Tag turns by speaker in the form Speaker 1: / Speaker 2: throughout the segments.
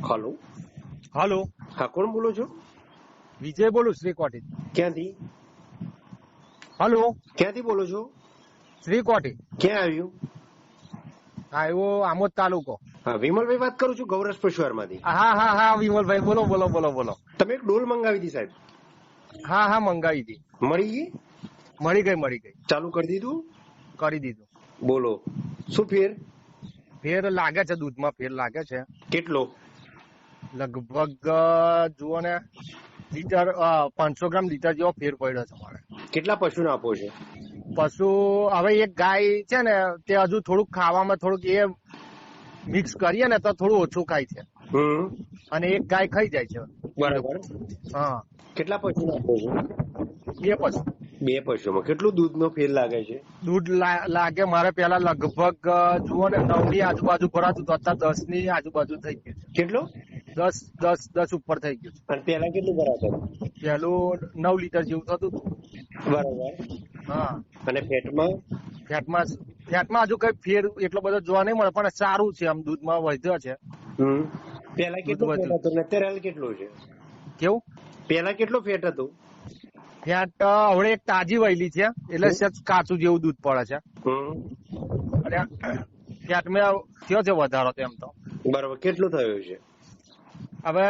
Speaker 1: Hello.
Speaker 2: Hello,
Speaker 1: હા, કોણ બોલો છો?
Speaker 2: વિજય બોલું શ્રીકોટી.
Speaker 1: ક્યાંથી?
Speaker 2: હલો,
Speaker 1: ક્યાંથી બોલો છો?
Speaker 2: શ્રીકોટી.
Speaker 1: ક્યાં આવ્યું?
Speaker 2: આવ્યો આમોદ તાલુકો.
Speaker 1: હા, વિમલભાઈ વાત કરું છું, ગૌરવ પશુહારમાંથી.
Speaker 2: હા હા હા વિમલભાઈ, બોલો બોલો બોલો બોલો.
Speaker 1: તમે એક ડોલ મંગાવી હતી સાહેબ,
Speaker 2: હા હા મંગાવી હતી.
Speaker 1: મળી ગઈ?
Speaker 2: મળી ગઈ.
Speaker 1: ચાલુ કરી દીધું?
Speaker 2: કરી દીધું.
Speaker 1: બોલો, શું ફેર?
Speaker 2: ફેર લાગે છે, દૂધમાં ફેર લાગે છે.
Speaker 1: કેટલો?
Speaker 2: લગભગ જુઓ ને લીટર 500 ગ્રામ લીટર જેવો ફેર પડ્યો છે મારે.
Speaker 1: કેટલા પશુને આપો છો?
Speaker 2: પશુ હવે એક ગાય છે ને તે હજુ થોડુંક ખાવામાં થોડુંક એ મિક્સ કરીએ ને તો થોડું ઓછું ખાય છે અને એક ગાય ખાઈ જાય છે.
Speaker 1: બરાબર.
Speaker 2: હા.
Speaker 1: કેટલા પશુને આપો છો?
Speaker 2: બે પશુ.
Speaker 1: બે પશુમાં કેટલું દૂધનો ફેર લાગે છે?
Speaker 2: દૂધ લાગે મારે પેલા લગભગ જુઓ ને 9 ની આજુબાજુ ભરાતું તો અત્યારે 10 ની આજુબાજુ થઈ ગયું છે.
Speaker 1: કેટલો?
Speaker 2: 10 ઉપર થઈ ગયું છે.
Speaker 1: અને પેલા કેટલું ભરાતું?
Speaker 2: પેલું 9 લીટર જેવું થતું હતું.
Speaker 1: બરાબર.
Speaker 2: હા.
Speaker 1: અને ફેટમાં?
Speaker 2: ફેટમાં હજુ કઈ ફેર એટલો બધો જોવા નહીં મળે, પણ સારું છે, આમ દૂધમાં વધ્યો છે.
Speaker 1: પેલા કેટલો ફેટ હતો ને અત્યારે હાલ કેટલો છે?
Speaker 2: કેવું?
Speaker 1: પેલા કેટલો ફેટ હતો?
Speaker 2: ફેટ હવે એક તાજી વહેલી છે એટલે સહેજ કાચું જેવું દૂધ પડે છે. અને ફેટમાં થયો છે વધારો તેમ તો.
Speaker 1: બરાબર. કેટલું થયું છે?
Speaker 2: હવે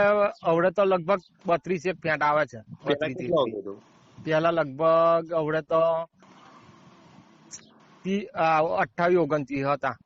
Speaker 2: અવડે તો લગભગ 32 એક ફેટ આવે છે.
Speaker 1: પેલા કેટલું આવતું હતું?
Speaker 2: પેલા લગભગ અવડે તો 28-29 હતા.